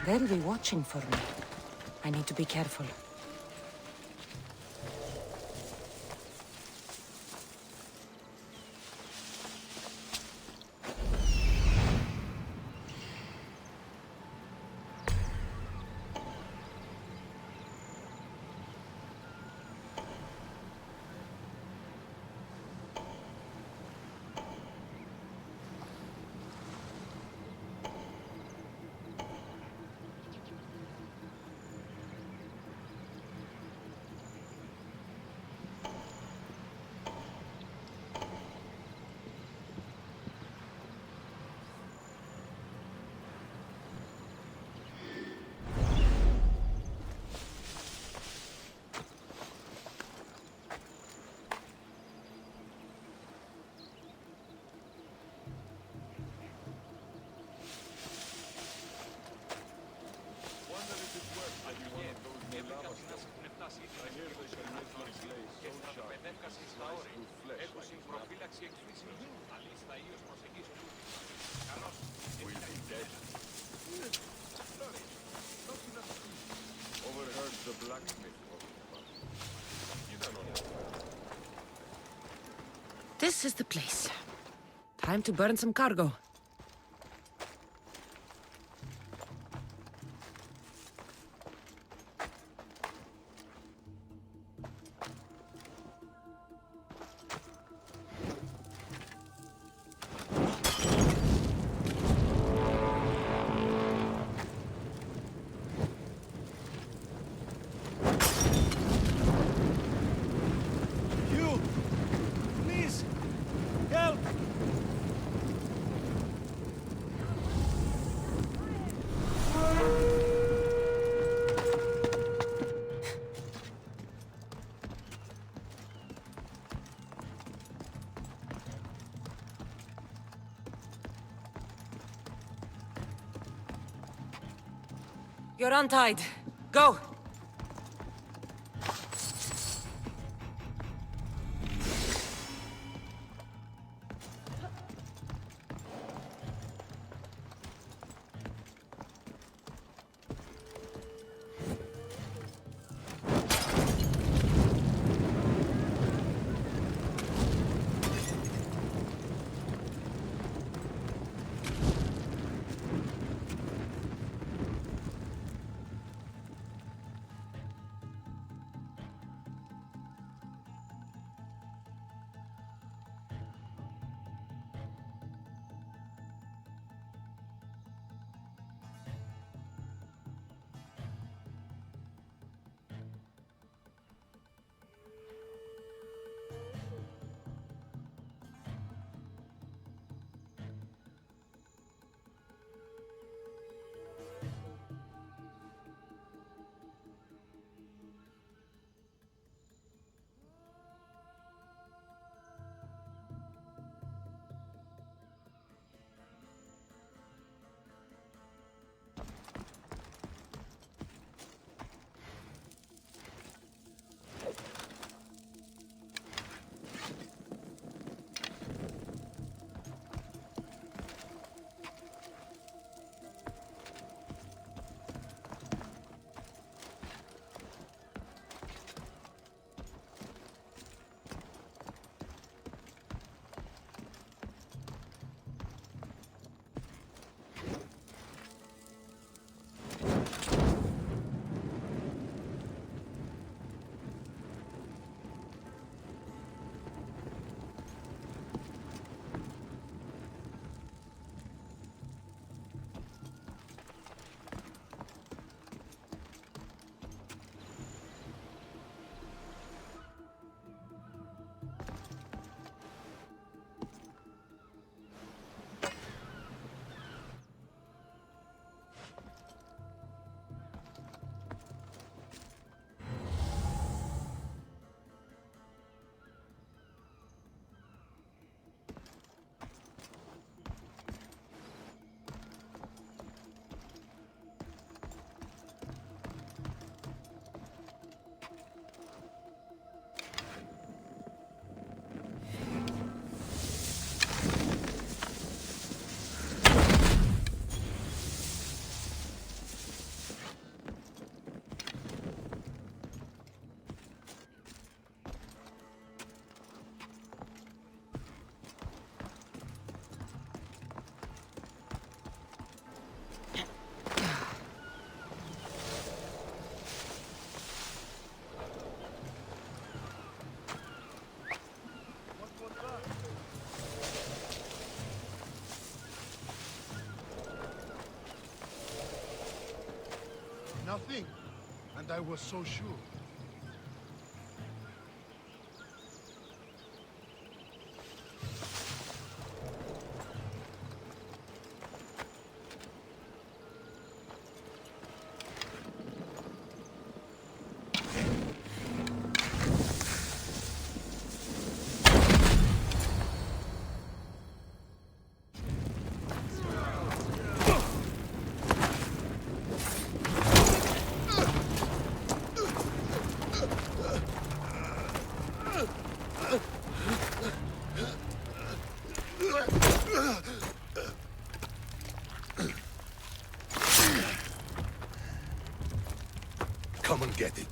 They'll be watching for me. I need to be careful. This is the place. Time to burn some cargo. You're untied. Go! Nothing. And I was so sure. Come and get it.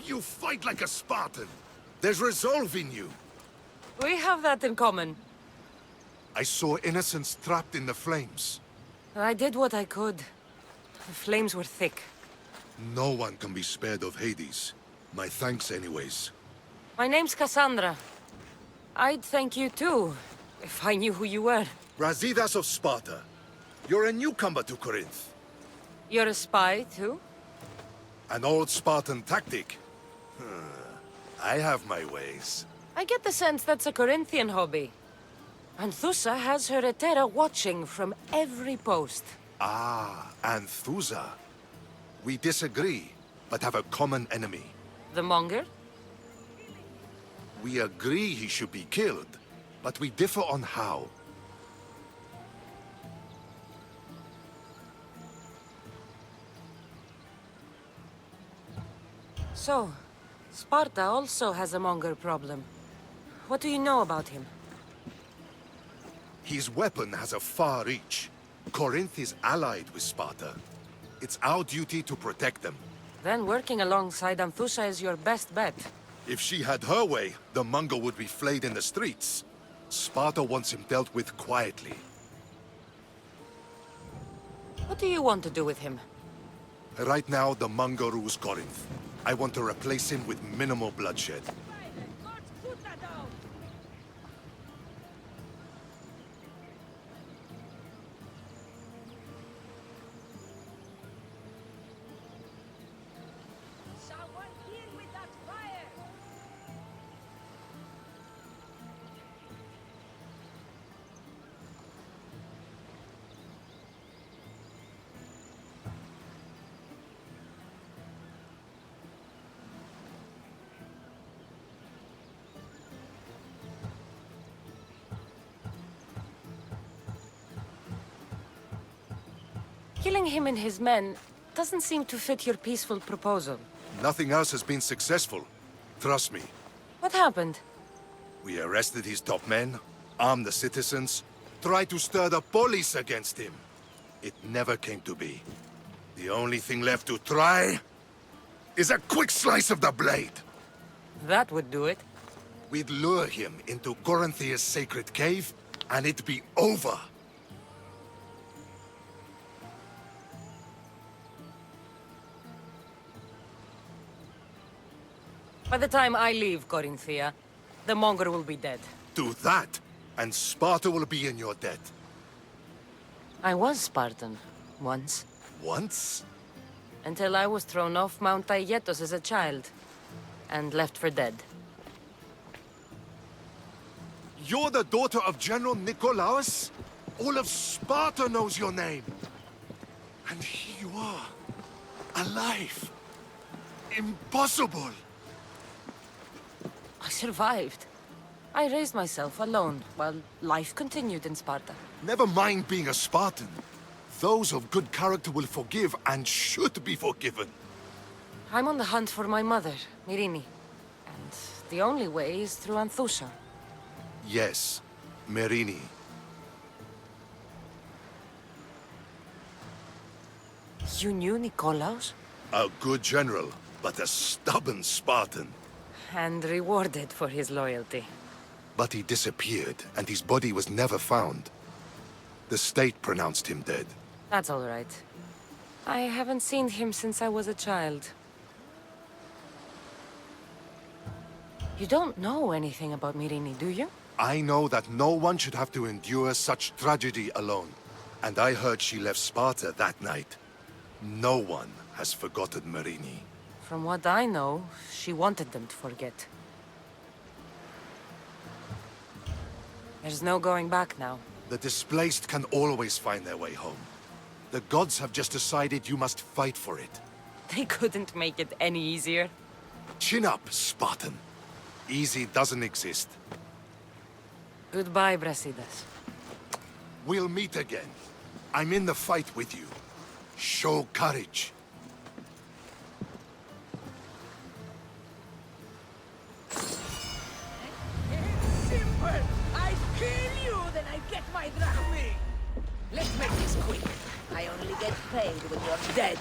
You fight like a Spartan. There's resolve in you. We have that in common. I saw innocents trapped in the flames. I did what I could. The flames were thick. No one can be spared of Hades. My thanks anyways. My name's Cassandra. I'd thank you too, if I knew who you were. Brasidas of Sparta. You're a newcomer to Corinth. You're a spy too? An old Spartan tactic. I have my ways. I get the sense that's a Corinthian hobby. Anthusa has her Etera watching from every post. Ah, Anthusa. We disagree, but have a common enemy. The Monger? We agree he should be killed, but we differ on how. So, Sparta also has a Monger problem. What do you know about him? His weapon has a far reach. Corinth is allied with Sparta. It's our duty to protect them. Then working alongside Anthusa is your best bet. If she had her way, the Mongol would be flayed in the streets. Sparta wants him dealt with quietly. What do you want to do with him? Right now, the Mongol rules Corinth. I want to replace him with minimal bloodshed. Killing him and his men doesn't seem to fit your peaceful proposal. Nothing else has been successful. Trust me. What happened? We arrested his top men, armed the citizens, tried to stir the police against him. It never came to be. The only thing left to try is a quick slice of the blade. That would do it. we'd lure him into Corinthia's sacred cave, and it'd be over. By the time I leave Corinthia, the Monger will be dead. Do that, and Sparta will be in your debt. I was Spartan, once. Once? Until I was thrown off Mount Aietos as a child, and left for dead. You're the daughter of General Nikolaos? All of Sparta knows your name. And here you are, alive. Impossible. I survived. I raised myself alone, while life continued in Sparta. Never mind being a Spartan. Those of good character will forgive and should be forgiven. I'm on the hunt for my mother, Myrini. And the only way is through Anthousa. Yes, Myrini. You knew Nikolaos? A good general, but a stubborn Spartan. And rewarded for his loyalty. But he disappeared, and his body was never found. The state pronounced him dead. That's all right. I haven't seen him since I was a child. You don't know anything about Myrini, do you? I know that no one should have to endure such tragedy alone. And I heard she left Sparta that night. No one has forgotten Myrini. From what I know, she wanted them to forget. There's no going back now. The displaced can always find their way home. The gods have just decided you must fight for it. They couldn't make it any easier. Chin up, Spartan. Easy doesn't exist. Goodbye, Brasidas. We'll meet again. I'm in the fight with you. Show courage. Simple! I kill you, then I get my drachmi! Let's make this quick. I only get paid when you're dead.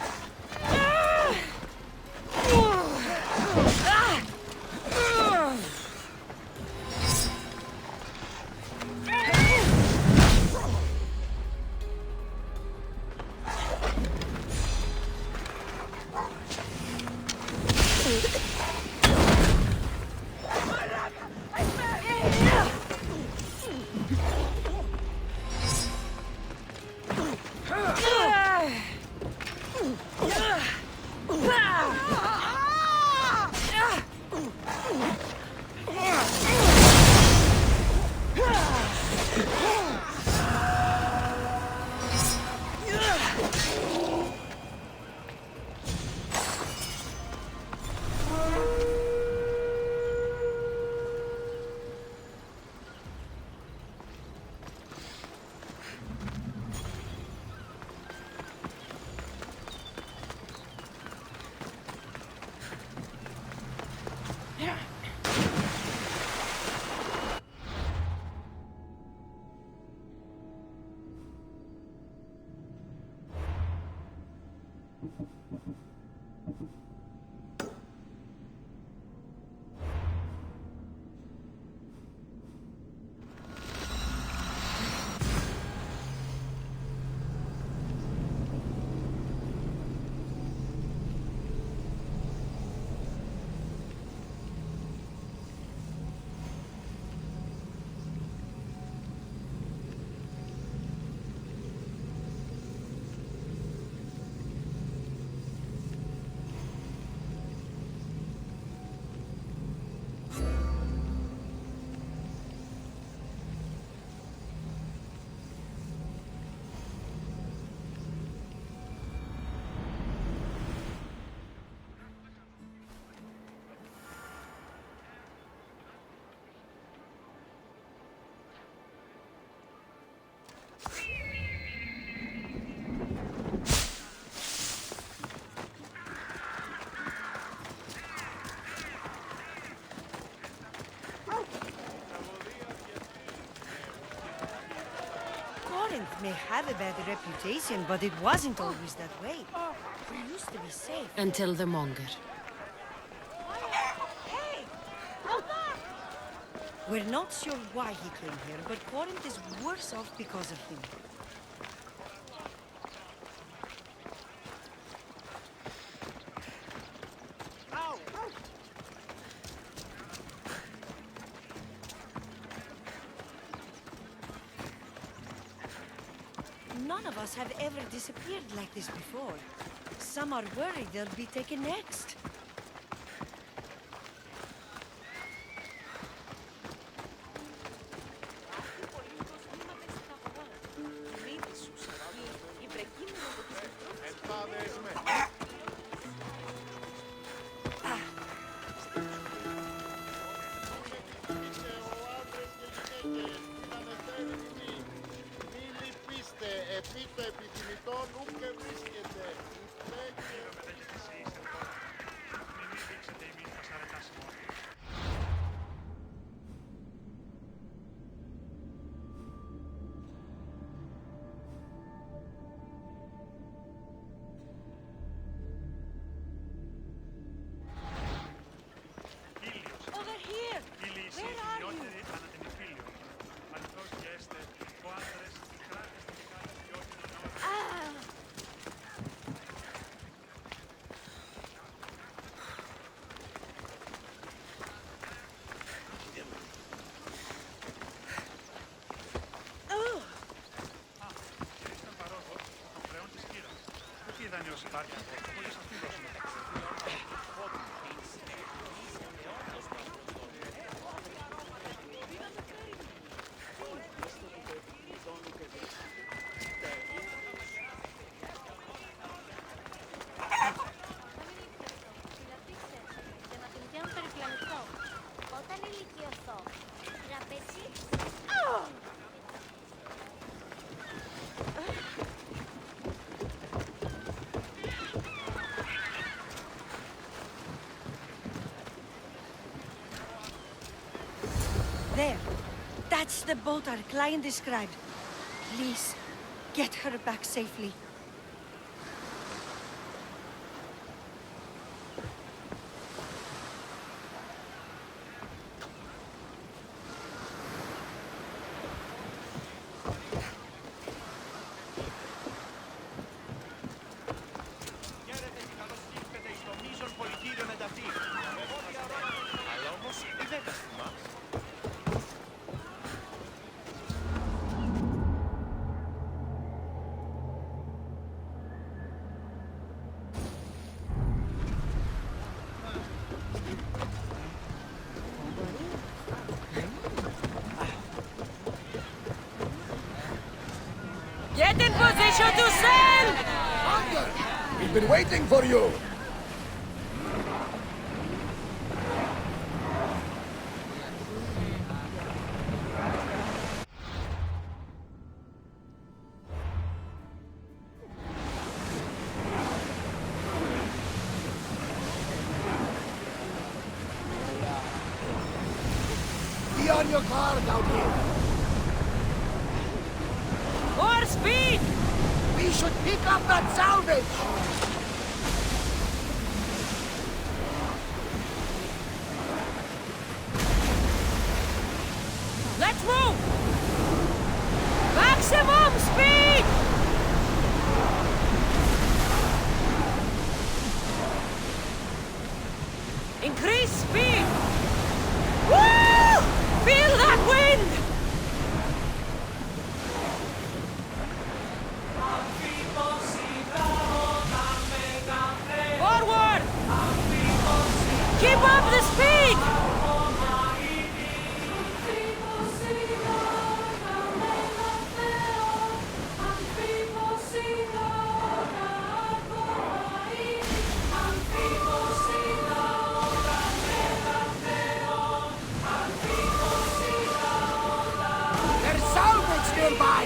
May have a bad reputation, but it wasn't always that way. We used to be safe. Until the Monger. Hey! We're not sure why he came here, but Corinth is worse off because of him. None of us have ever disappeared like this before. Some are worried they'll be taken next. There. That's the boat our client described. Please, get her back safely. Get in position to sail! Under! We've been waiting for you! Be on your guard out here! More speed! We should pick up that salvage! Let's move! Maximum speed! Increase speed! Woo! Feel that wind! Forward! Keep up the speed! There's salvage nearby!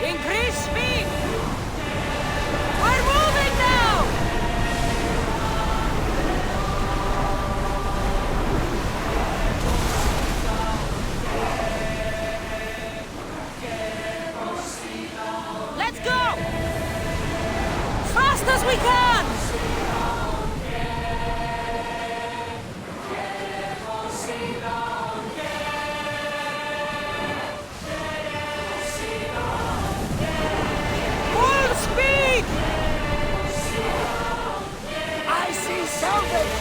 Increase speed! We're moving now! salvage!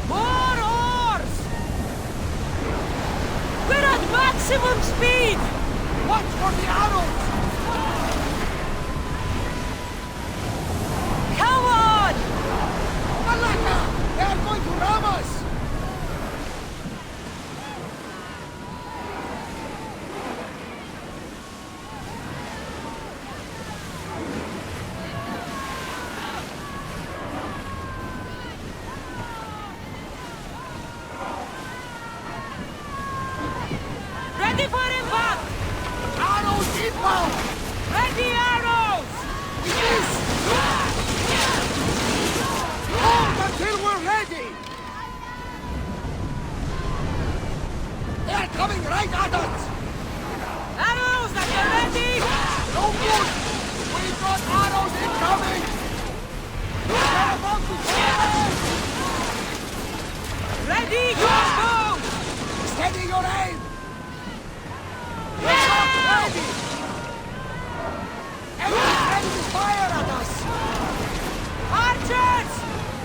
More oars! We're at maximum speed! Watch for the arrows! Come on! Malaka! They are going to ram us! Ready for impact! Arrows inbound! Ready arrows! Yes! Hold until we're ready! They're coming right at us! Arrows that are ready! No good! We've got arrows incoming! They're about to fire! Ready, go! Steady your aim! We're not ready! Enemy's ready to fire at us! Archers!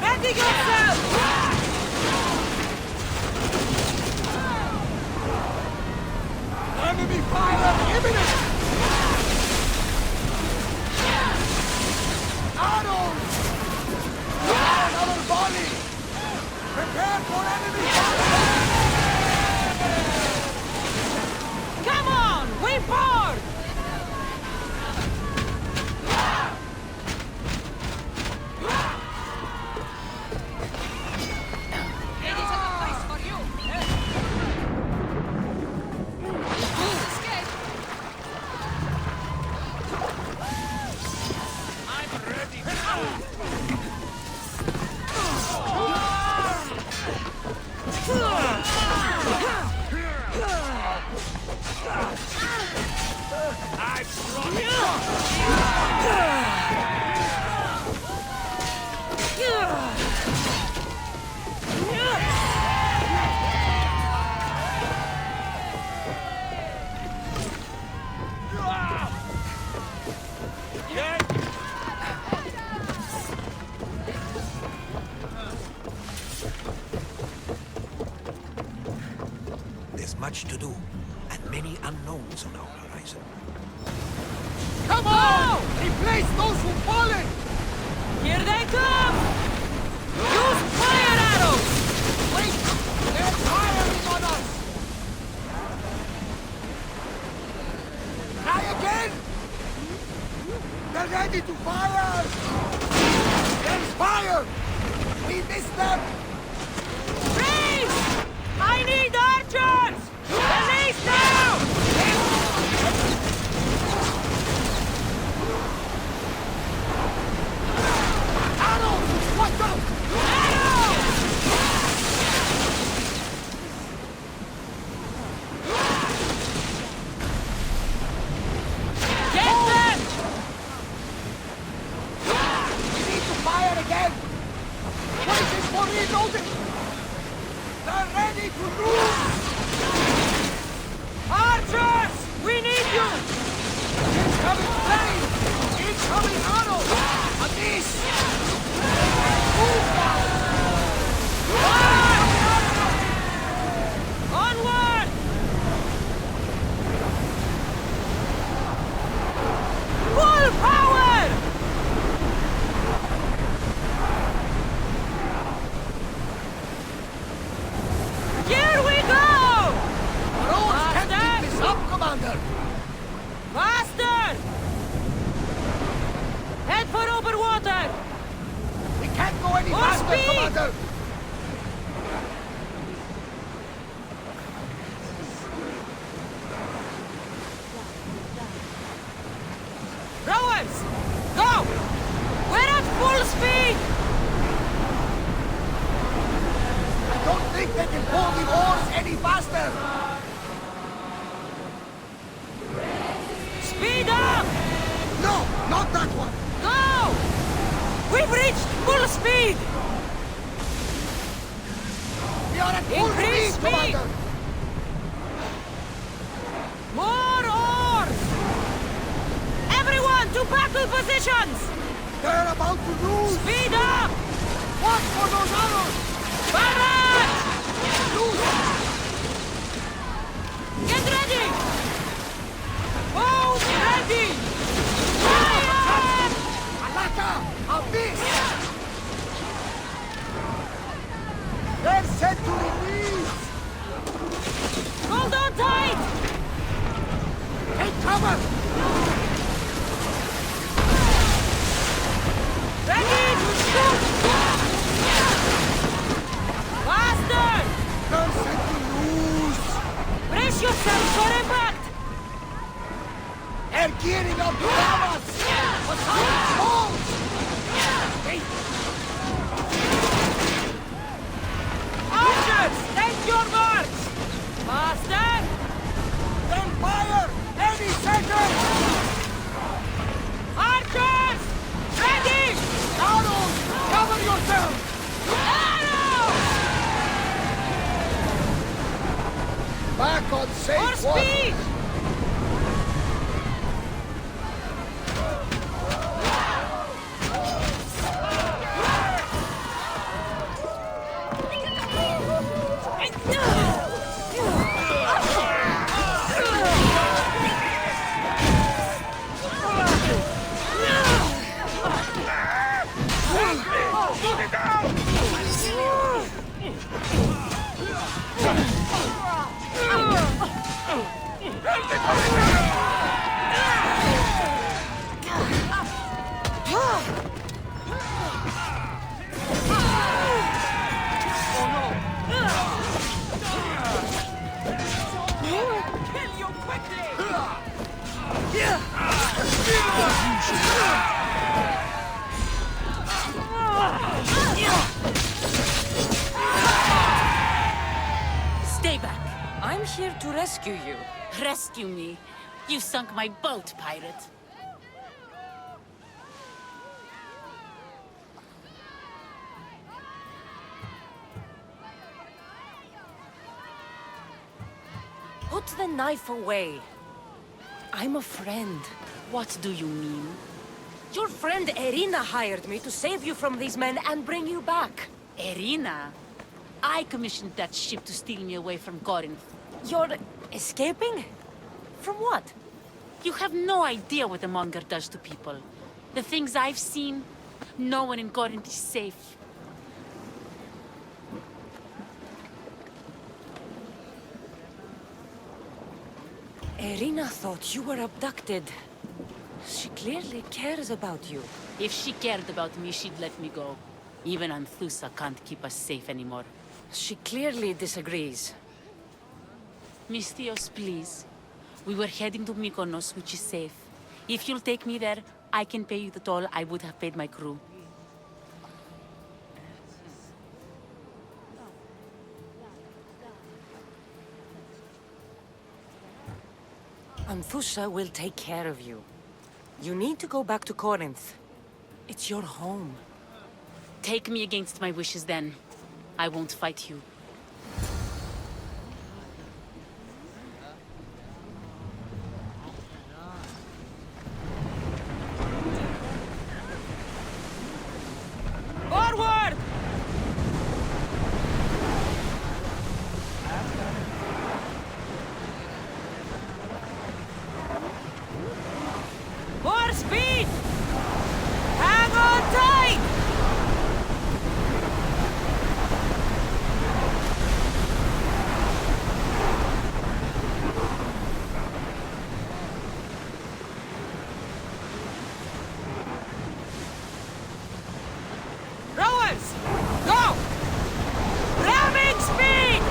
Ready yourself! Enemy fire imminent! Arrows! Another volley! Prepare for enemy fire! Come on! We board! There's much to do, and many unknowns on our horizon. Come on! Replace those who've fallen! Here they come! Use fire arrows! Wait! They're firing on us! Try again! They're ready to fire! There's fire! We missed them! Freeze! I need archers! Release now! Arrows! Watch out! Arrows! Get them! We need to fire again! Waiting for reloading! They're ready to move! Archers! We need you! Incoming flame! Incoming arrow! A miss! Move now! Onward! Full power! Here we go! Roads can't keep this up, Commander! Faster! Head for open water! We can't go any More faster, speed! Commander! Rowers! Go! We're at full speed! I don't think they can pull the oars any faster! Speed up! No, not that one! Go! We've reached full speed! We are at full Increase speed, speed! Commander! battle positions! They're about to lose! Speed up! Watch for those arrows! Barrage! Get ready! Move ready! Fire! Alaka! A miss! They're set to release! Hold on tight! Take cover! Ready to shoot! Faster! They're set to lose! Brace yourself for impact! They're gearing up to ram us! Assault balls! Archers! Take your marks! Faster! They'll fire! Any second! Archers! Ready! Arrows! Cover yourself! Arrows! Back on For safe water! speed! Stay back. I'm here to rescue you. Rescue me. You sunk my boat, pirate. Put the knife away. I'm a friend. What do you mean? Your friend Irina hired me to save you from these men and bring you back. Irina? I commissioned that ship to steal me away from Corinth. You're escaping? From what? You have no idea what the monger does to people. The things I've seen, no one in Corinth is safe. Irina thought you were abducted. She clearly cares about you. If she cared about me, she'd let me go. Even Anthusa can't keep us safe anymore. She clearly disagrees. Mystios, please. We were heading to Mykonos, which is safe. If you'll take me there, I can pay you the toll I would have paid my crew. Anthusa will take care of you. You need to go back to Corinth. It's your home. Take me against my wishes then. I won't fight you. Forward! More speed! Hang on tight! Rowers! Go! Ramming speed!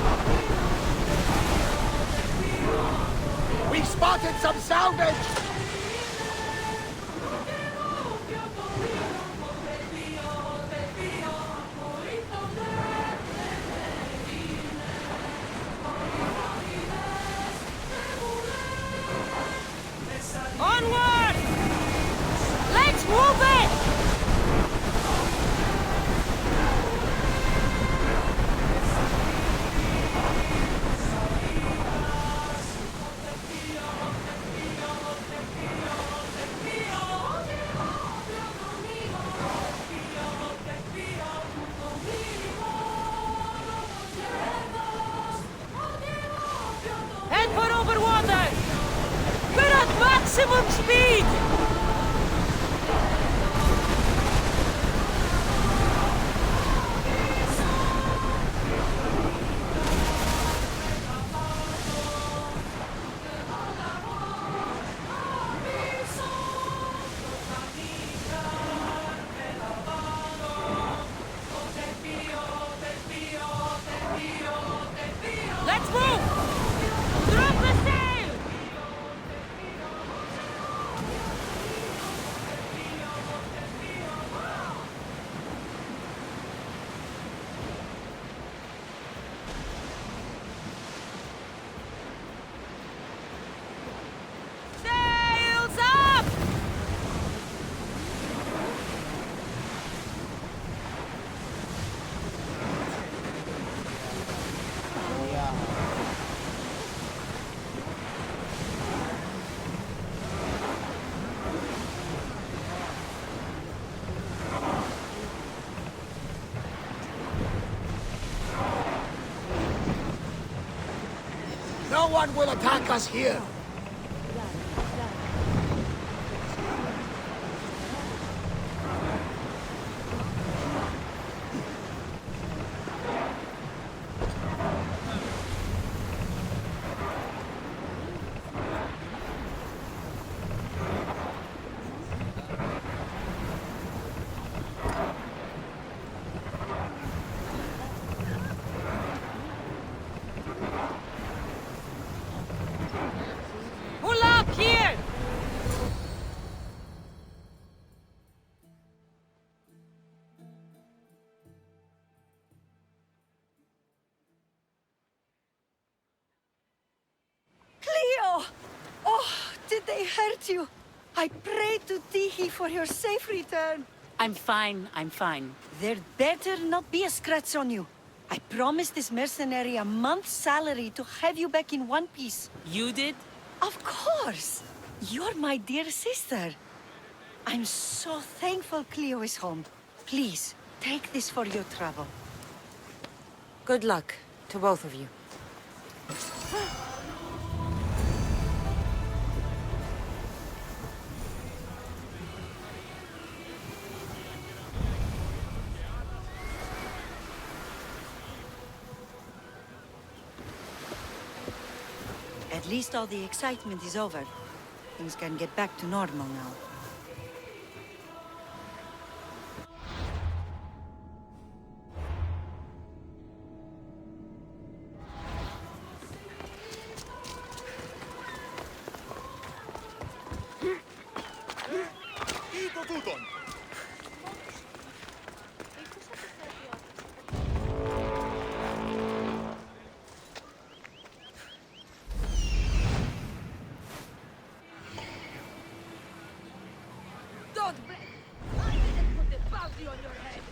We've spotted some salvage! Onward! Let's move it! maximum speed! Let's move! Drop the sail! Sails up! No one will attack us here. Pull up here! Cleo! Oh, did they hurt you? I prayed to Tihi for your safe return. I'm fine, I'm fine. There better not be a scratch on you. I promised this mercenary a month's salary to have you back in one piece. You did? Of course! You're my dear sister. I'm so thankful Cleo is home. Please, take this for your trouble. Good luck to both of you. At least all the excitement is over. Things can get back to normal now. Ito tuton! Don't blame. I didn't put the bounty on your head.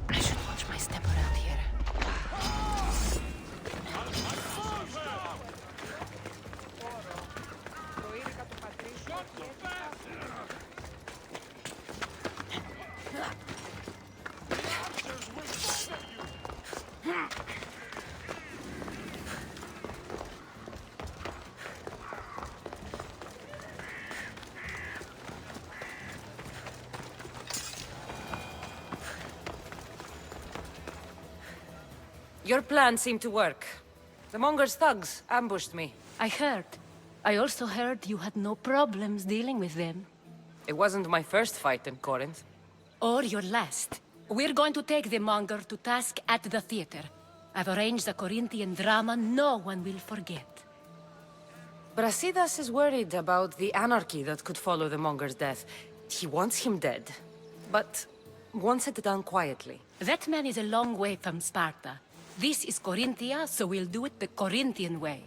I should watch my step around here. Your plan seemed to work. The Monger's thugs ambushed me. I heard. I also heard you had no problems dealing with them. It wasn't my first fight in Corinth. Or your last. We're going to take the monger to task at the theater. I've arranged a Corinthian drama no one will forget. Brasidas is worried about the anarchy that could follow the monger's death. He wants him dead, but wants it done quietly. That man is a long way from Sparta. This is Corinthia, so we'll do it the Corinthian way.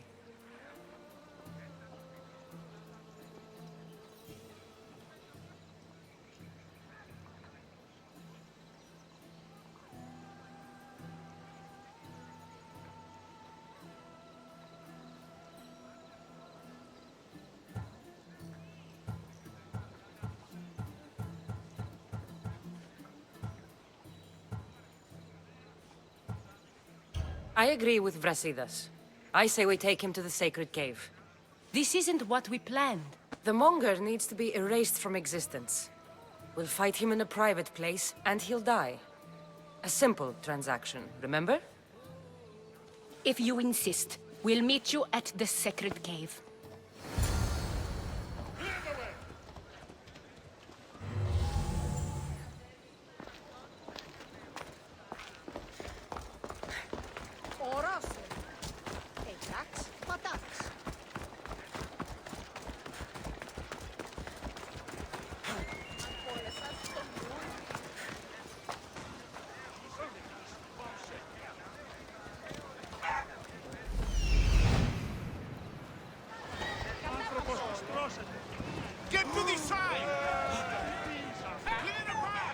I agree with Brasidas. I say we take him to the sacred cave. This isn't what we planned. The monger needs to be erased from existence. We'll fight him in a private place, and he'll die. A simple transaction, remember? If you insist, we'll meet you at the sacred cave. Get to the side! Clear the path!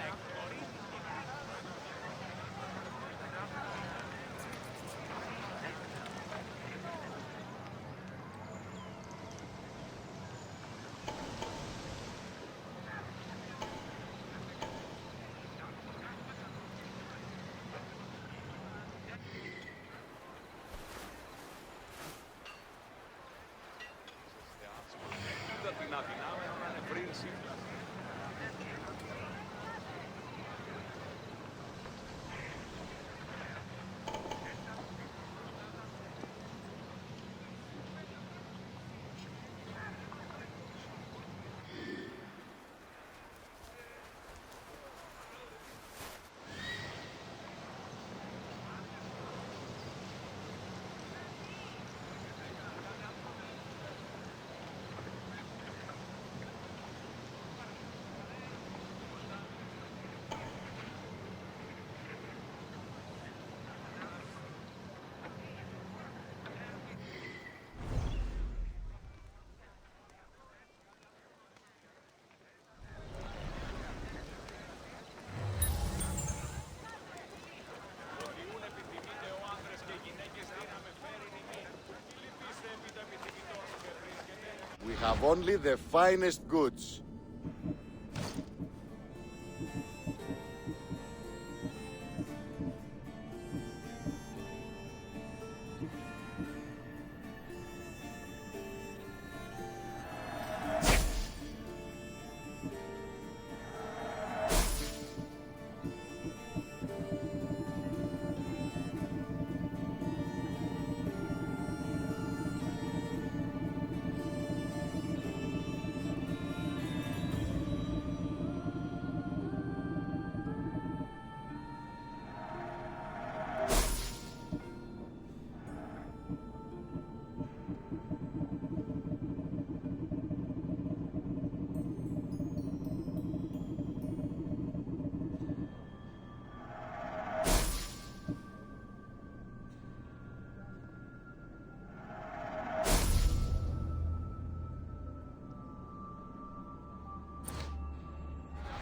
We have only the finest goods.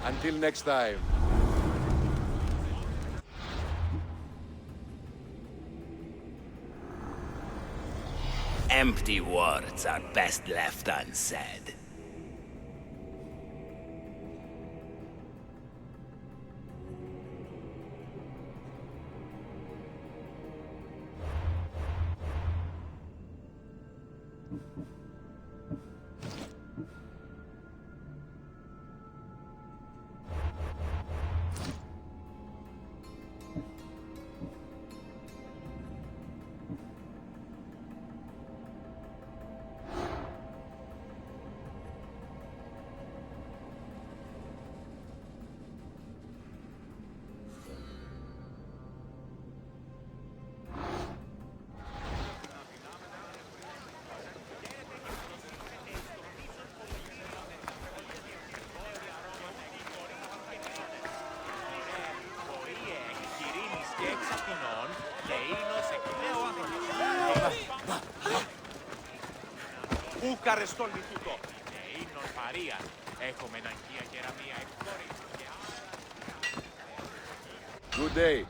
Until next time. Empty words are best left unsaid. bucare stolmi tutto. Non Maria. Ecco menanchia che era mia e fuori. Good day.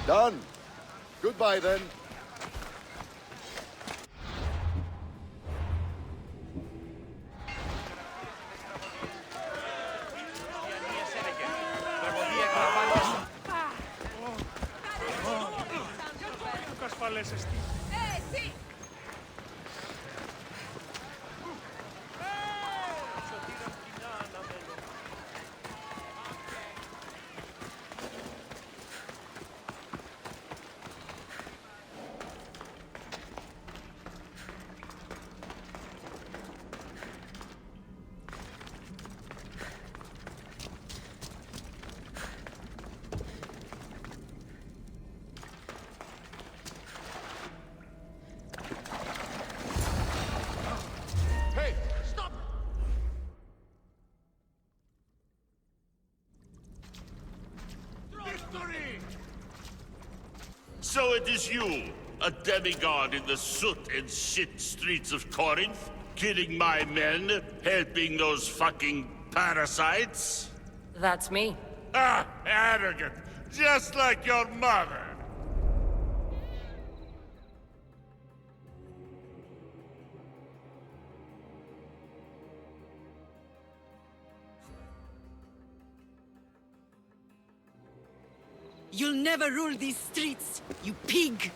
Done. Goodbye then. it is you, a demigod in the soot and shit streets of Corinth, killing my men, helping those fucking parasites? That's me. Ah, arrogant, just like your mother. You'll never rule these streets, you pig!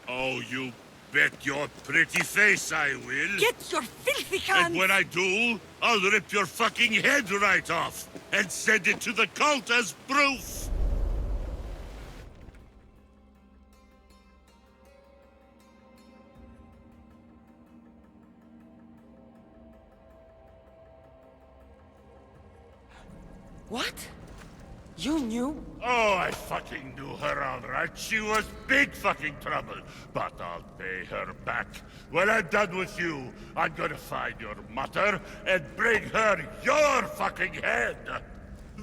Oh, you bet your pretty face I will. Get your filthy hands! And when I do, I'll rip your fucking head right off and send it to the cult as proof. What? You knew? Oh, I fucking knew her all right. She was big fucking trouble. But I'll pay her back. When I'm done with you, I'm gonna find your mother and bring her your fucking head.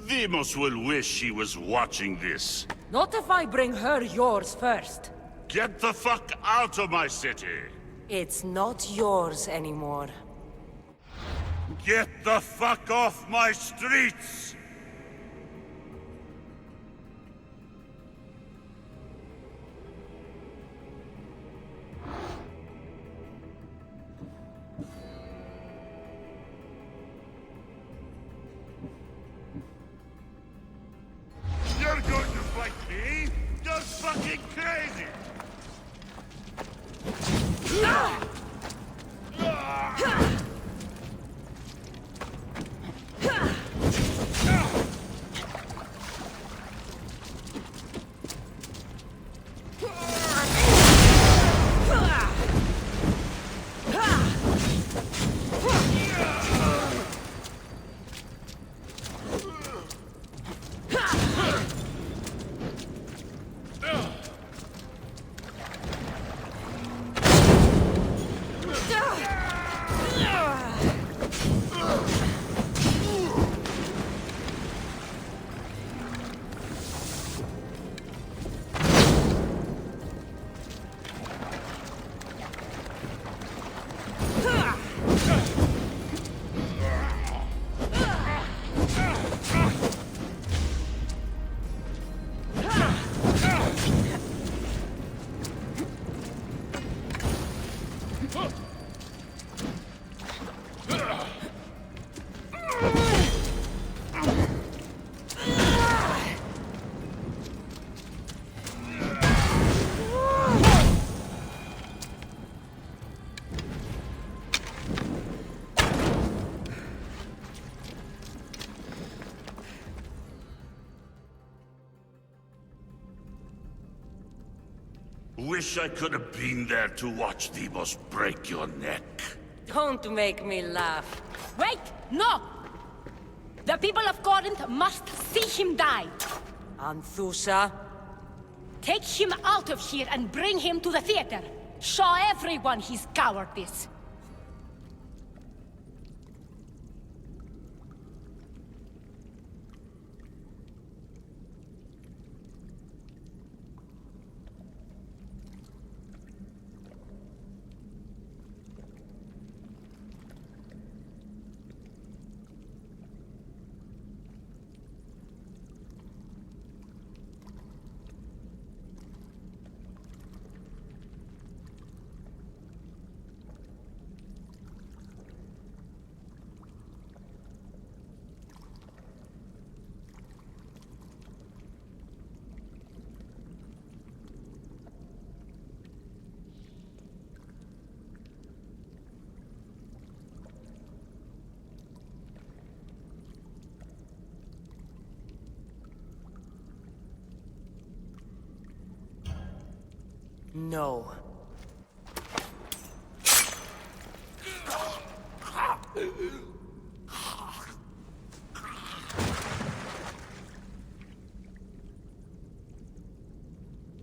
Demos will wish she was watching this. Not if I bring her yours first. Get the fuck out of my city. It's not yours anymore. Get the fuck off my streets! You're going to fight me? You're fucking crazy! Wish I could have been there to watch Demos break your neck. Don't make me laugh. Wait! No! The people of Corinth must see him die. Anthusa? Take him out of here and bring him to the theater. Show everyone his cowardice. No.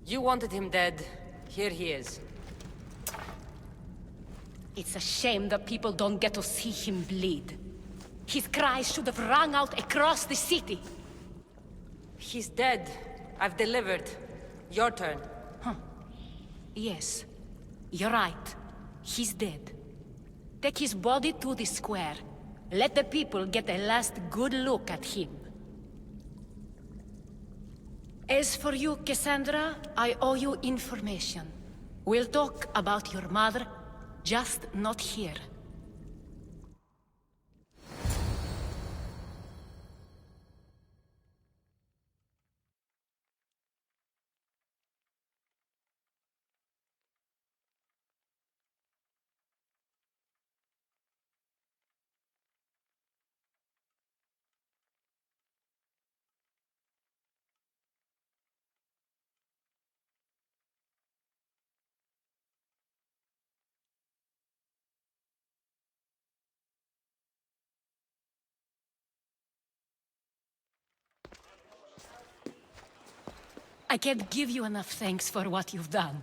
You wanted him dead. Here he is. It's a shame that people don't get to see him bleed. His cries should have rung out across the city. He's dead. I've delivered. Your turn. Huh. Yes, you're right. He's dead. Take his body to the square. Let the people get a last good look at him. As for you, Cassandra, I owe you information. We'll talk about your mother, just not here. I can't give you enough thanks for what you've done.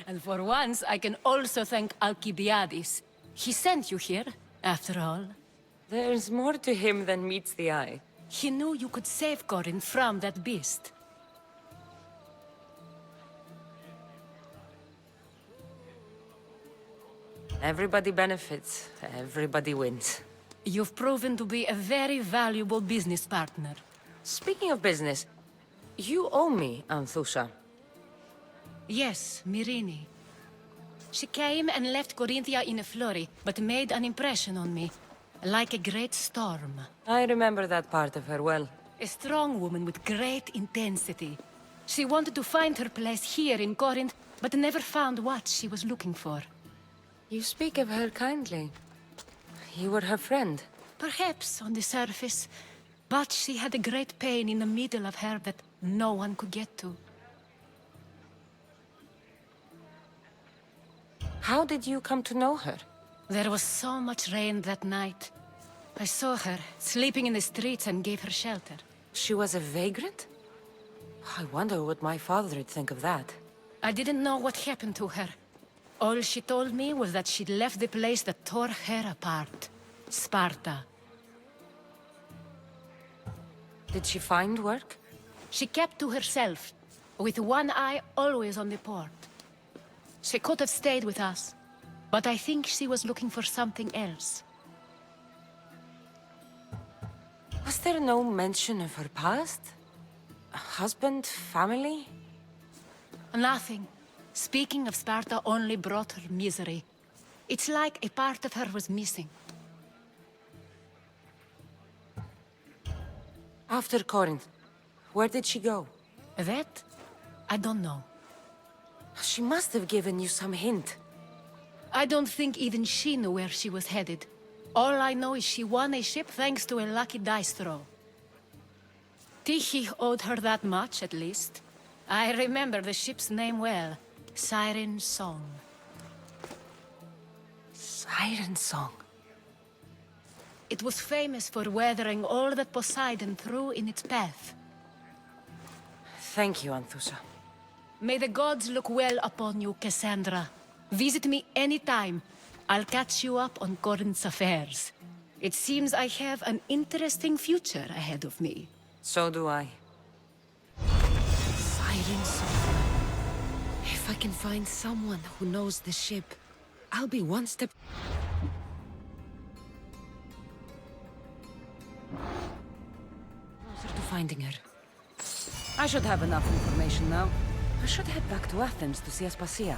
And for once, I can also thank Alcibiades. He sent you here, after all. There's more to him than meets the eye. He knew you could save Corinth from that beast. Everybody benefits, everybody wins. You've proven to be a very valuable business partner. Speaking of business, you owe me, Anthusha. Yes, Myrine. She came and left Corinthia in a flurry, but made an impression on me. Like a great storm. I remember that part of her well. A strong woman with great intensity. She wanted to find her place here in Corinth, but never found what she was looking for. You speak of her kindly. You were her friend. Perhaps on the surface, but she had a great pain in the middle of her that no one could get to. How did you come to know her? There was so much rain that night. I saw her, sleeping in the streets, and gave her shelter. She was a vagrant? I wonder what my father would think of that. I didn't know what happened to her. All she told me was that she'd left the place that tore her apart. Sparta. Did she find work? She kept to herself, with one eye always on the port. She could have stayed with us, but I think she was looking for something else. Was there no mention of her past? A husband, family? Nothing. Speaking of Sparta only brought her misery. It's like a part of her was missing. After Corinth, where did she go? That? I don't know. She must have given you some hint. I don't think even she knew where she was headed. All I know is she won a ship thanks to a lucky dice throw. Tyche owed her that much, at least. I remember the ship's name well. Siren Song. Siren Song. It was famous for weathering all that Poseidon threw in its path. Thank you, Anthusha. May the gods look well upon you, Cassandra. Visit me anytime. I'll catch you up on Corinth's affairs. It seems I have an interesting future ahead of me. So do I. Siren Song. If I can find someone who knows the ship, I'll be one step closer to finding her. I should have enough information now. I should head back to Athens to see Aspasia.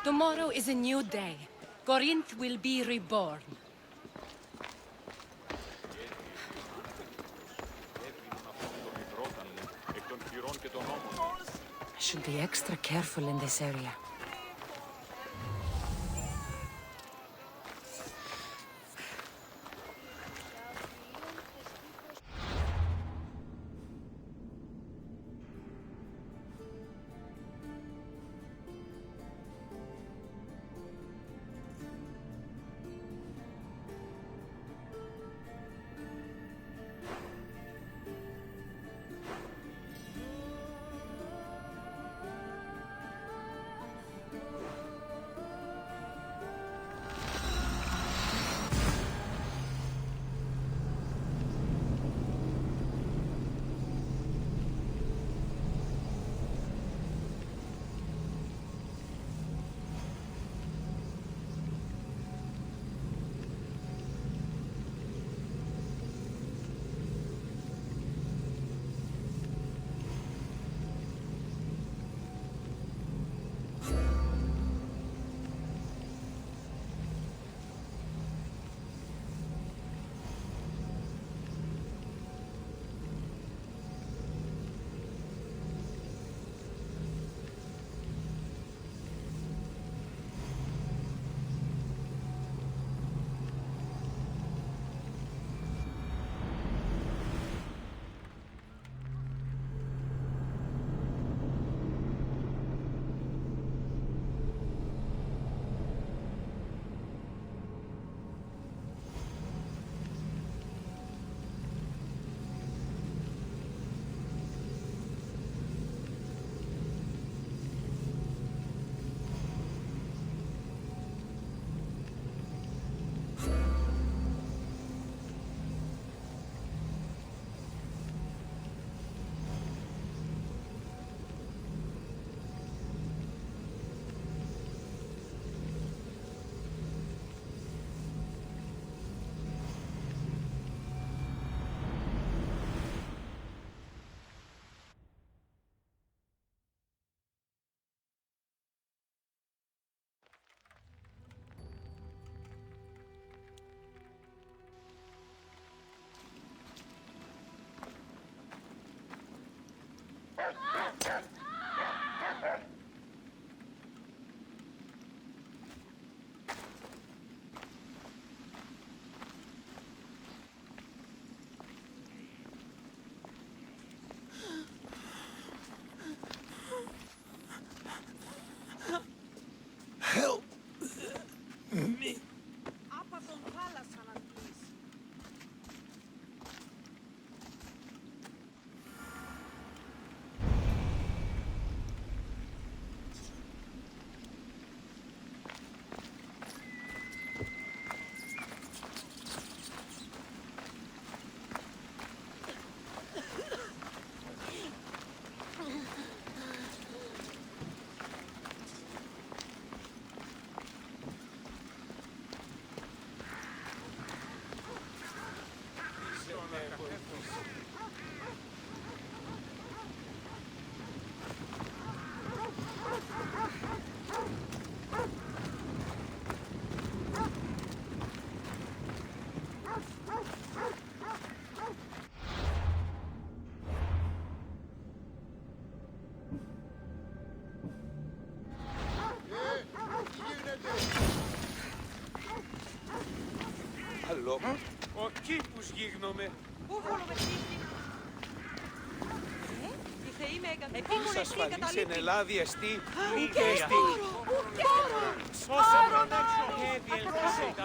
Tomorrow is a new day. Corinth will be reborn. I should be extra careful in this area. Άλλο. Ο κήπους γίγνομαι. Εις ασφαλής εν Ελλάδη εστί, μη εστί.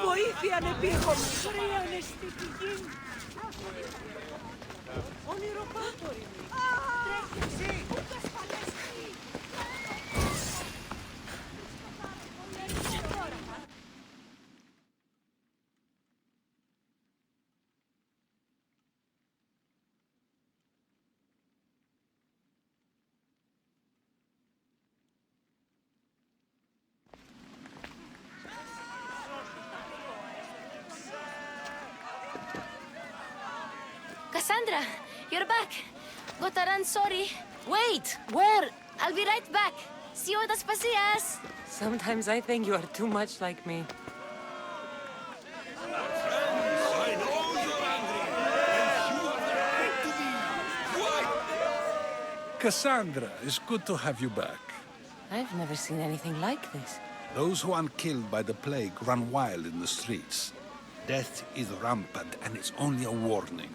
Βοήθεια ανεπίχομαι! Χρέανε στη πηγή! Ονειροπάτορη μου! Τρέχει εσύ! Ούτε ασφαλέστη! Cassandra, you're back. Gotta run, sorry. Wait! Where? I'll be right back. See you at the Spasias. Sometimes I think you are too much like me. Cassandra, it's good to have you back. I've never seen anything like this. Those who aren't killed by the plague run wild in the streets. Death is rampant, and it's only a warning.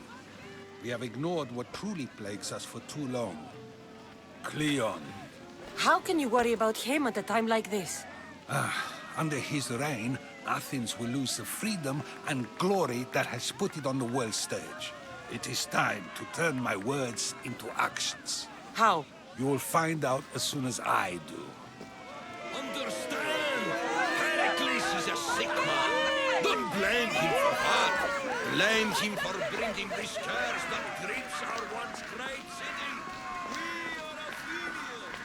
We have ignored what truly plagues us for too long. Cleon. How can you worry about him at a time like this? Under his reign, Athens will lose the freedom and glory that has put it on the world stage. It is time to turn my words into actions. How? You will find out as soon as I do. Understand! Pericles is a sick man. Don't blame him for that. Blame him for bringing this curse that grips our once great city. We are Athenians.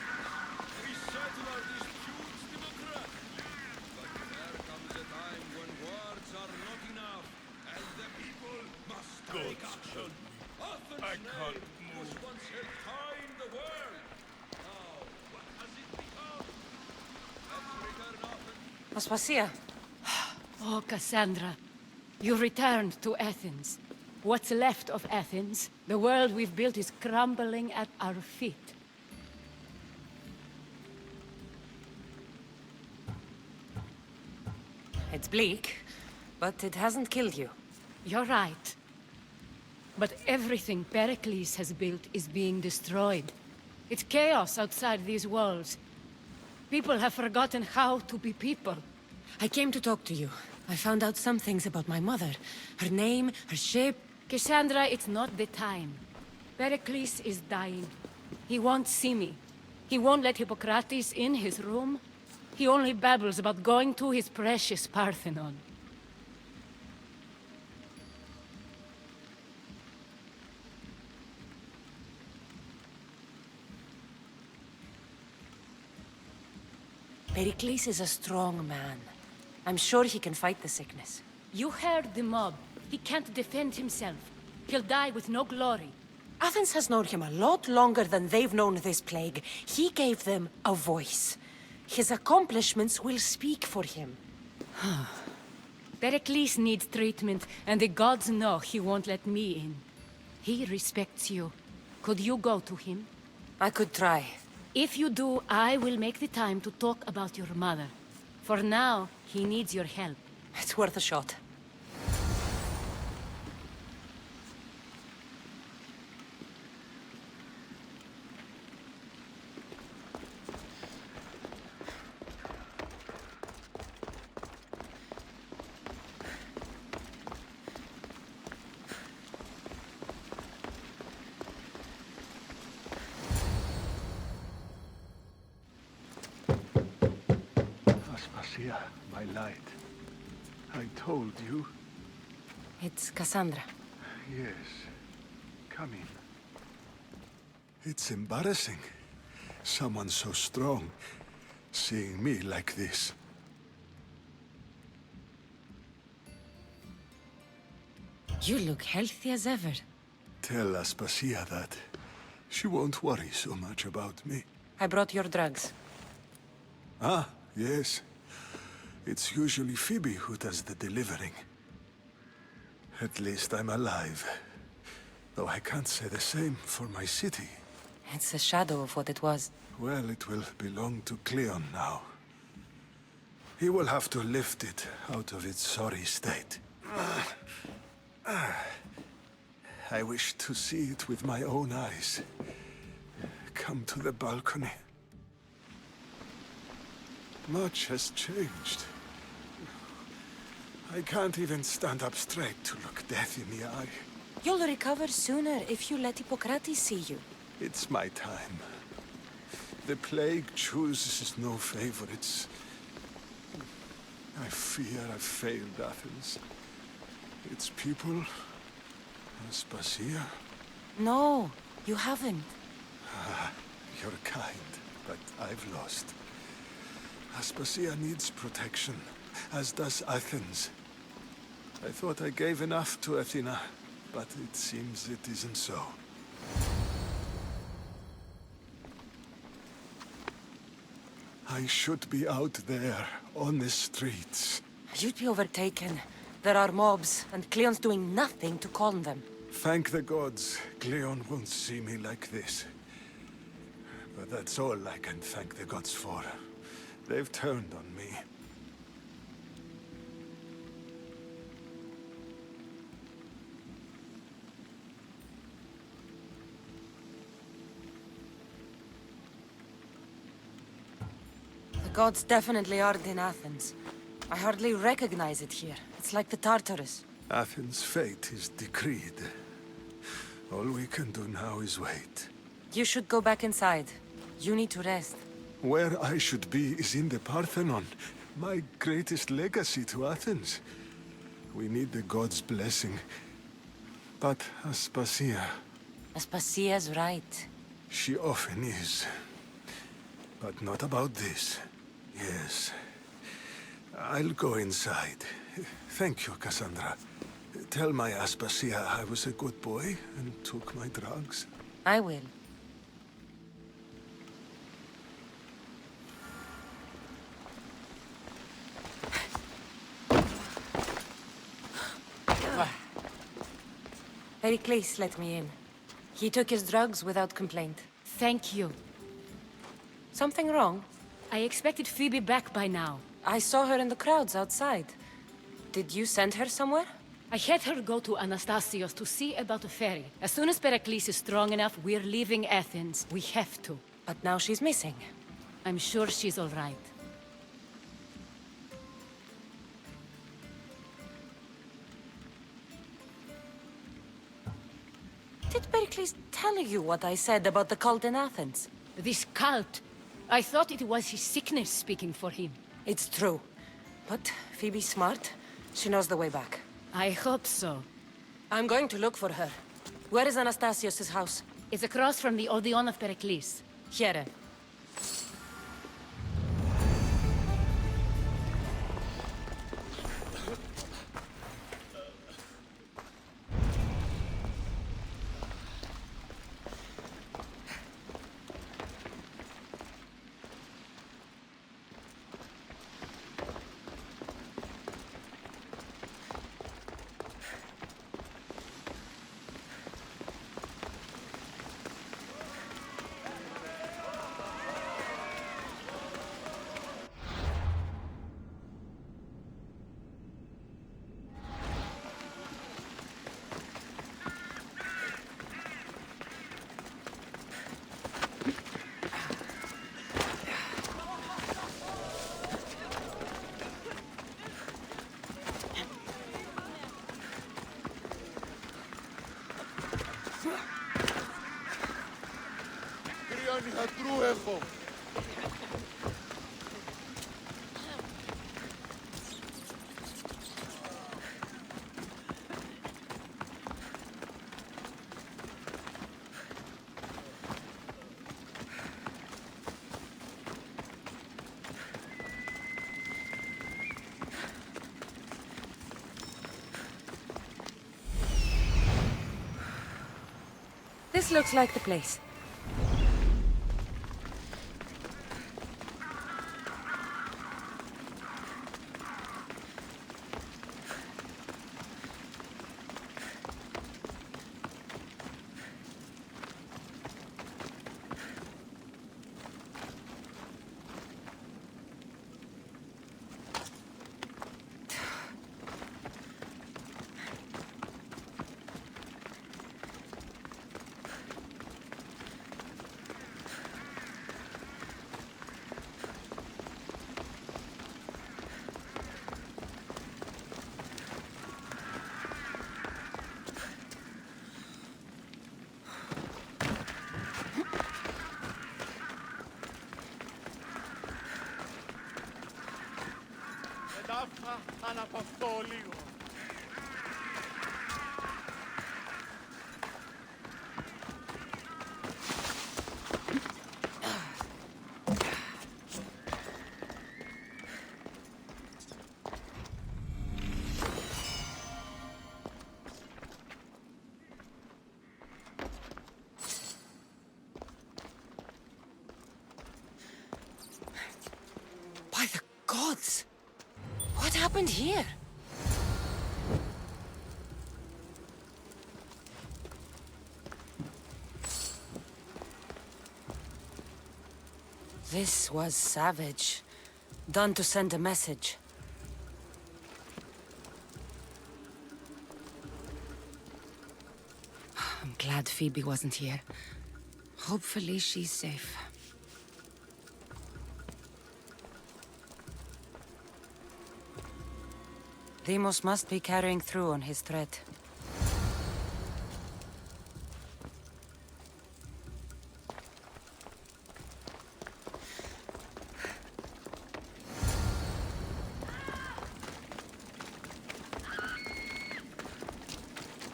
We settle our disputes democratically. But there comes a time when words are not enough, and the people must take action. Athens' name was once held high in the world. Now, what has it become? Let's return Athens. Aspasia. Oh, Cassandra, you returned to Athens. What's left of Athens, the world we've built is crumbling at our feet. It's bleak, but it hasn't killed you. You're right. But everything Pericles has built is being destroyed. It's chaos outside these walls. People have forgotten how to be people. I came to talk to you. I found out some things about my mother. Her name, her ship. Cassandra, it's not the time. Pericles is dying. He won't see me. He won't let Hippocrates in his room. He only babbles about going to his precious Parthenon. Pericles is a strong man. I'm sure he can fight the sickness. You heard the mob. He can't defend himself. He'll die with no glory. Athens has known him a lot longer than they've known this plague. He gave them a voice. His accomplishments will speak for him. Pericles needs treatment, and the gods know he won't let me in. He respects you. Could you go to him? I could try. If you do, I will make the time to talk about your mother. For now, he needs your help. It's worth a shot. Aspasia, my light. I told you. It's Cassandra. Yes. Come in. It's embarrassing. Someone so strong seeing me like this. You look healthy as ever. Tell Aspasia that she won't worry so much about me. I brought your drugs. Ah, yes. It's usually Phoebe who does the delivering. At least I'm alive. Though I can't say the same for my city. It's a shadow of what it was. Well, it will belong to Cleon now. He will have to lift it out of its sorry state. I wish to see it with my own eyes. Come to the balcony. Much has changed. I can't even stand up straight to look death in the eye. You'll recover sooner if you let Hippocrates see you. It's my time. The plague chooses no favorites. I fear I've failed Athens. Its people, Aspasia. No, you haven't. You're kind, but I've lost. Aspasia needs protection, as does Athens. I thought I gave enough to Athena, but it seems it isn't so. I should be out there, on the streets. You'd be overtaken. There are mobs, and Cleon's doing nothing to calm them. Thank the gods, Cleon won't see me like this. But that's all I can thank the gods for. They've turned on me. The gods definitely aren't in Athens. I hardly recognize it here. It's like the Tartarus. Athens' fate is decreed. All we can do now is wait. You should go back inside. You need to rest. Where I should be is in the Parthenon, my greatest legacy to Athens. We need the gods' blessing. But Aspasia... Aspasia's right. She often is. But not about this. Yes. I'll go inside. Thank you, Cassandra. Tell my Aspasia I was a good boy and took my drugs. I will. Pericles let me in. He took his drugs without complaint. Thank you. Something wrong? I expected Phoebe back by now. I saw her in the crowds outside. Did you send her somewhere? I had her go to Anastasios to see about a ferry. As soon as Pericles is strong enough, we're leaving Athens. We have to. But now she's missing. I'm sure she's all right. Did Pericles tell you what I said about the cult in Athens? This cult? I thought it was his sickness speaking for him. It's true. But Phoebe's smart. She knows the way back. I hope so. I'm going to look for her. Where is Anastasios' house? It's across from the Odeon of Pericles. Here. Γιατρού έχω. This looks like the place. By the gods! What happened here? This was savage. Done to send a message. I'm glad Phoebe wasn't here. Hopefully she's safe. Deimos must be carrying through on his threat.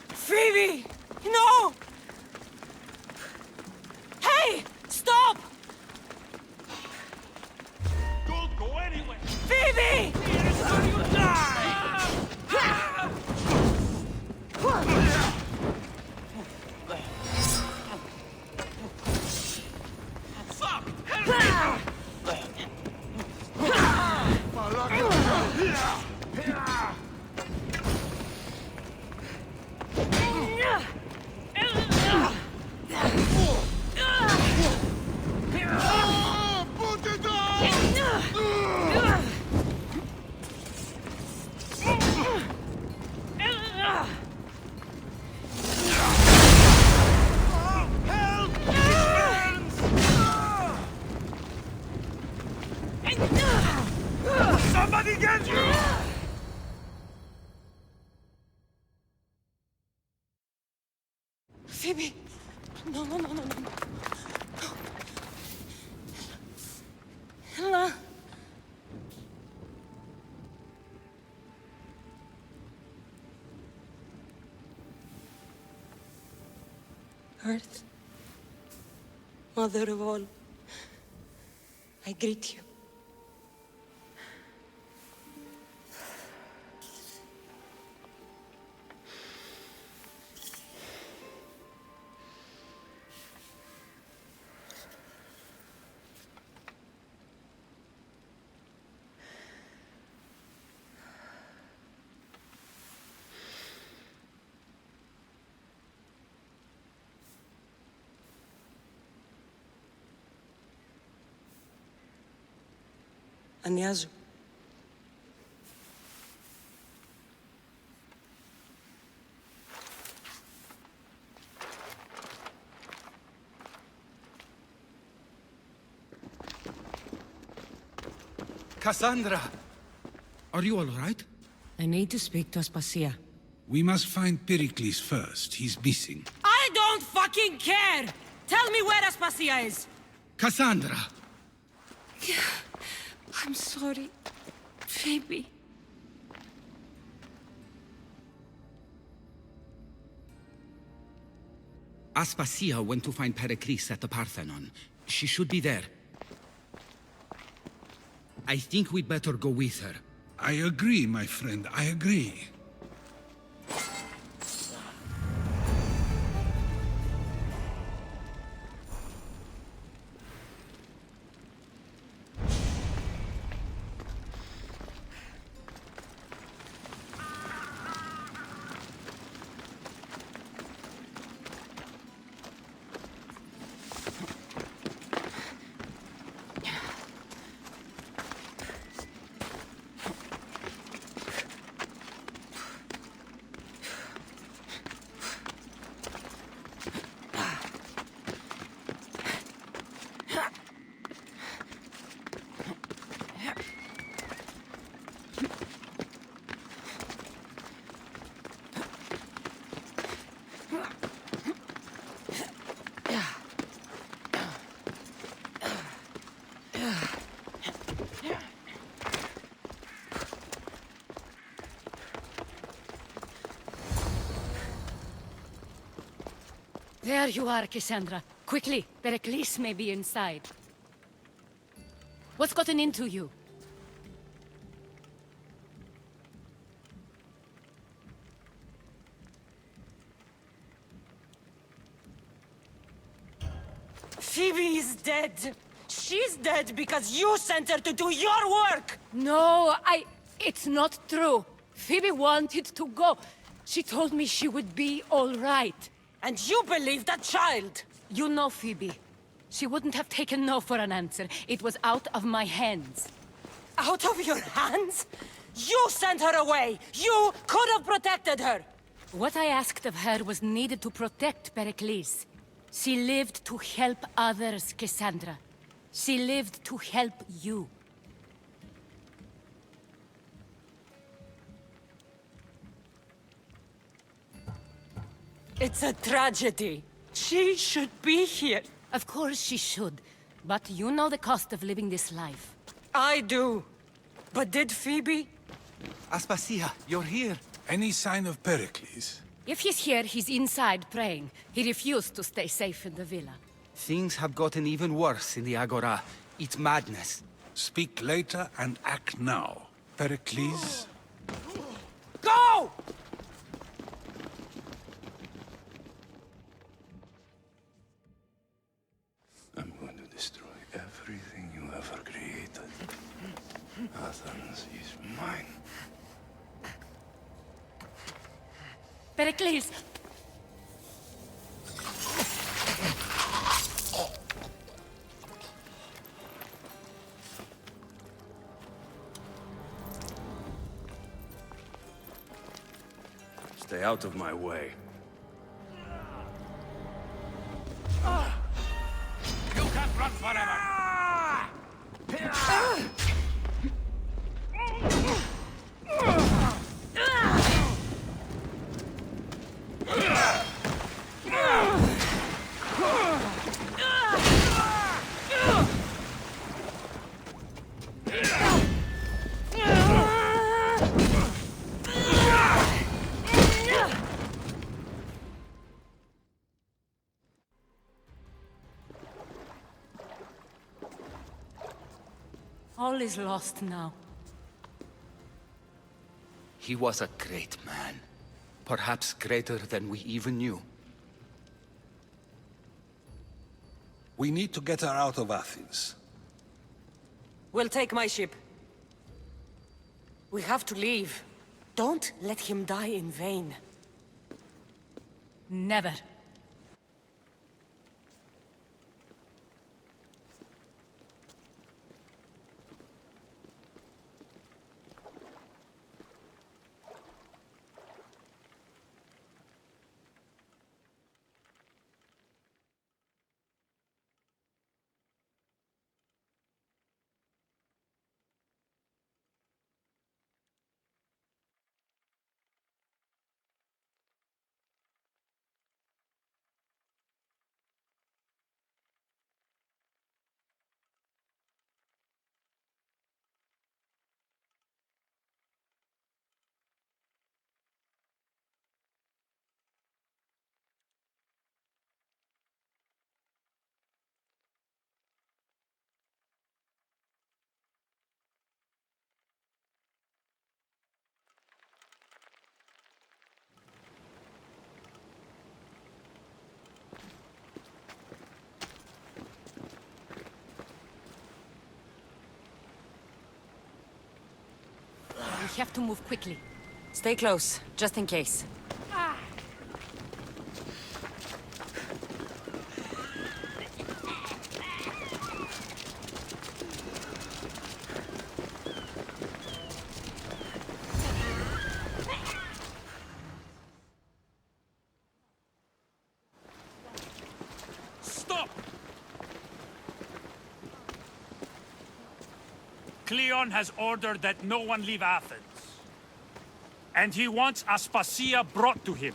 Phoebe! No! Hey! Stop! Don't go anywhere! Phoebe! Here is where you die! Fuck! Help Somebody get you! Phoebe! No, no, no, no, no. Ella! Earth, Mother of all, I greet you. Ανιάζω. Cassandra! Are you all right? I need to speak to Aspasia. We must find Pericles first. He's missing. I don't fucking care! Tell me where Aspasia is! Cassandra! I'm sorry, Phoebe. Aspasia went to find Pericles at the Parthenon. She should be there. I think we'd better go with her. I agree, my friend. I agree. There you are, Cassandra. Quickly, Pericles may be inside. What's gotten into you? Phoebe is dead. She's dead because you sent her to do your work! No, it's not true. Phoebe wanted to go. She told me she would be all right. And you believe that child? You know Phoebe. She wouldn't have taken no for an answer. It was out of my hands. Out of your hands? You sent her away! You could have protected her! What I asked of her was needed to protect Pericles. She lived to help others, Cassandra. She lived to help you. It's a tragedy. She should be here. Of course she should. But you know the cost of living this life. I do. But did Phoebe? Aspasia, you're here. Any sign of Pericles? If he's here, he's inside praying. He refused to stay safe in the villa. Things have gotten even worse in the Agora. It's madness. Speak later and act now. Pericles? Go! I'm going to destroy everything you ever created. Athens is mine. Pericles! Stay out of my way. You can't run forever! All is lost now. He was a great man. Perhaps greater than we even knew. We need to get her out of Athens. We'll take my ship. We have to leave. Don't let him die in vain. Never. We have to move quickly. Stay close, just in case. Stop! Cleon has ordered that no one leave Athens. And he wants Aspasia brought to him.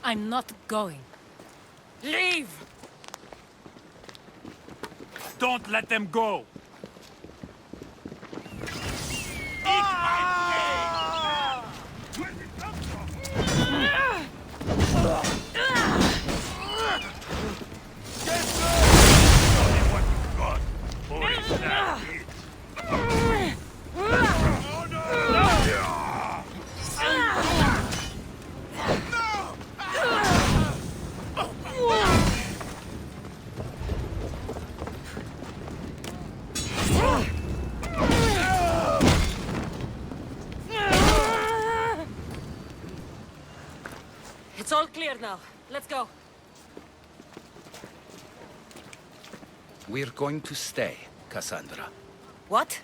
I'm not going. Leave! Don't let them go. Eat my face! Where'd it come from? all clear now. Let's go. We're going to stay, Cassandra. What?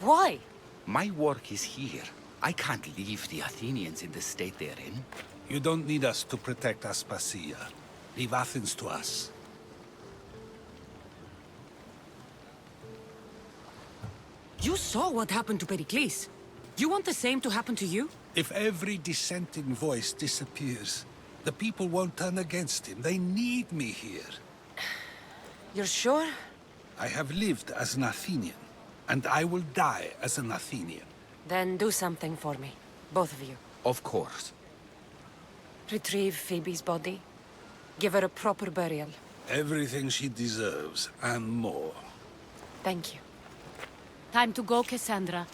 Why? My work is here. I can't leave the Athenians in the state they're in. You don't need us to protect Aspasia. Leave Athens to us. You saw what happened to Pericles. You want the same to happen to you? If every dissenting voice disappears, the people won't turn against him. They need me here. You're sure? I have lived as an Athenian, and I will die as an Athenian. Then do something for me. Both of you. Of course. Retrieve Phoebe's body. Give her a proper burial. Everything she deserves, and more. Thank you. Time to go, Cassandra.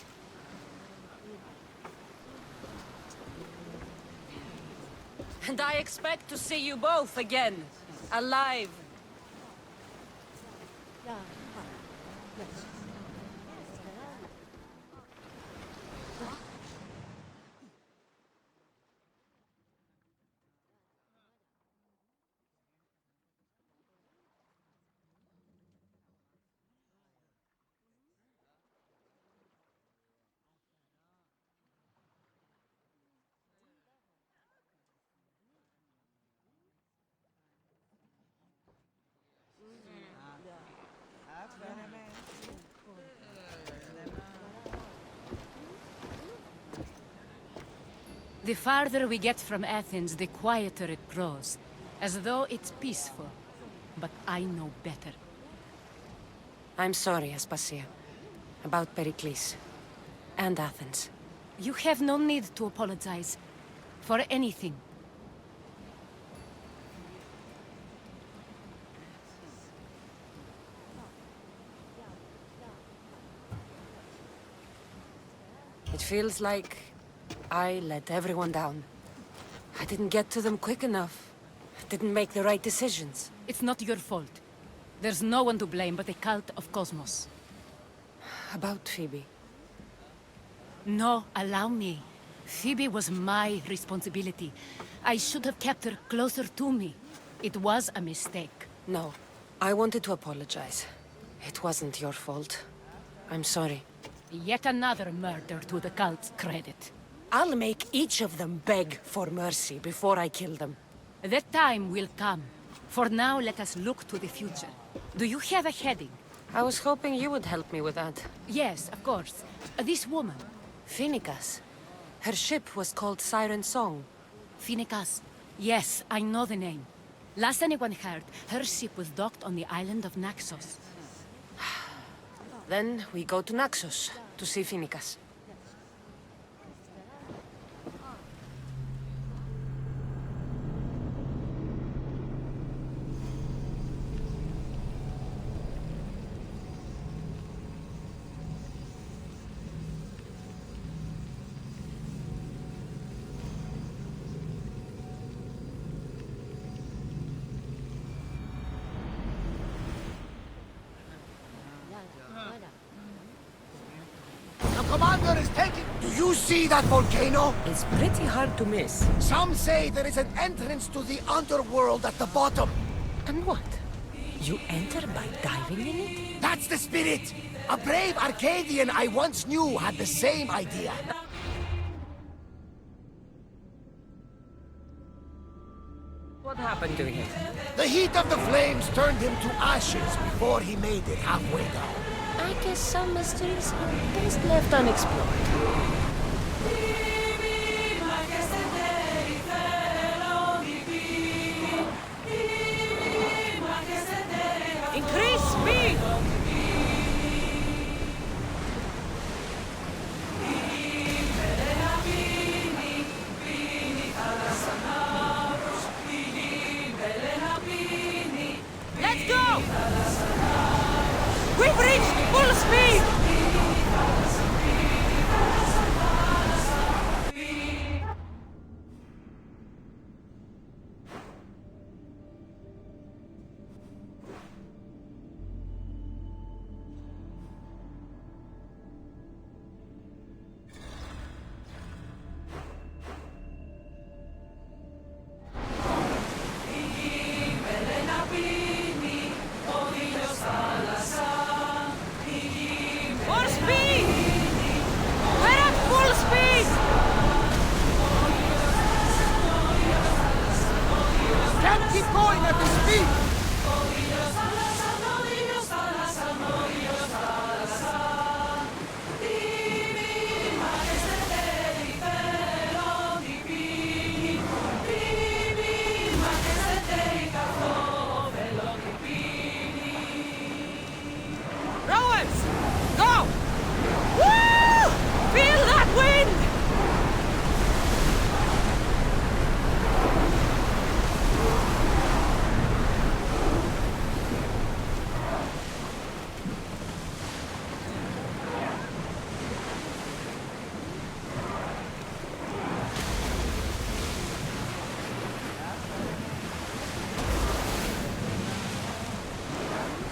And I expect to see you both again. Alive. The farther we get from Athens, the quieter it grows. As though it's peaceful. But I know better. I'm sorry, Aspasia. About Pericles. And Athens. You have no need to apologize. For anything. It feels like I let everyone down. I didn't get to them quick enough. Didn't make the right decisions. It's not your fault. There's no one to blame but the cult of Cosmos. About Phoebe. No, allow me. Phoebe was my responsibility. I should have kept her closer to me. It was a mistake. No, I wanted to apologize. It wasn't your fault. I'm sorry. Yet another murder to the cult's credit. I'll make each of them beg for mercy before I kill them. That time will come. For now, let us look to the future. Do you have a heading? I was hoping you would help me with that. Yes, of course. This woman. Phoenicas. Her ship was called Siren Song. Phoenicas. Yes, I know the name. Last anyone heard, her ship was docked on the island of Naxos. Then we go to Naxos to see Phoenicas. Commander is taking... Do you see that volcano? It's pretty hard to miss. Some say there is an entrance to the underworld at the bottom. And what? You enter by diving in it? That's the spirit! A brave Arcadian I once knew had the same idea. What happened to him? The heat of the flames turned him to ashes before he made it halfway down. I guess some mysteries are best left unexplored. Increase speed! Let's go! We've reached full speed!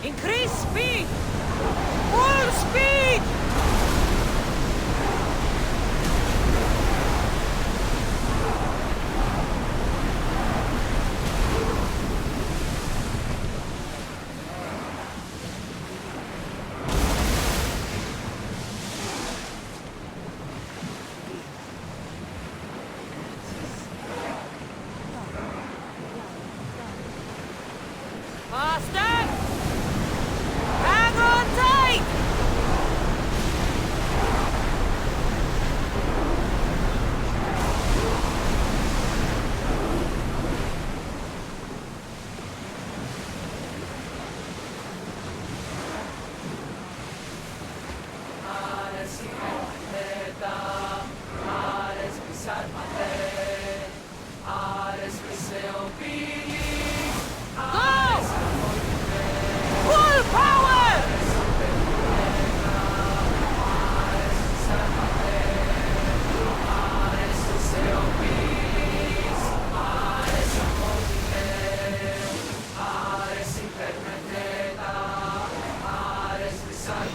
Increase speed! Full speed! Faster!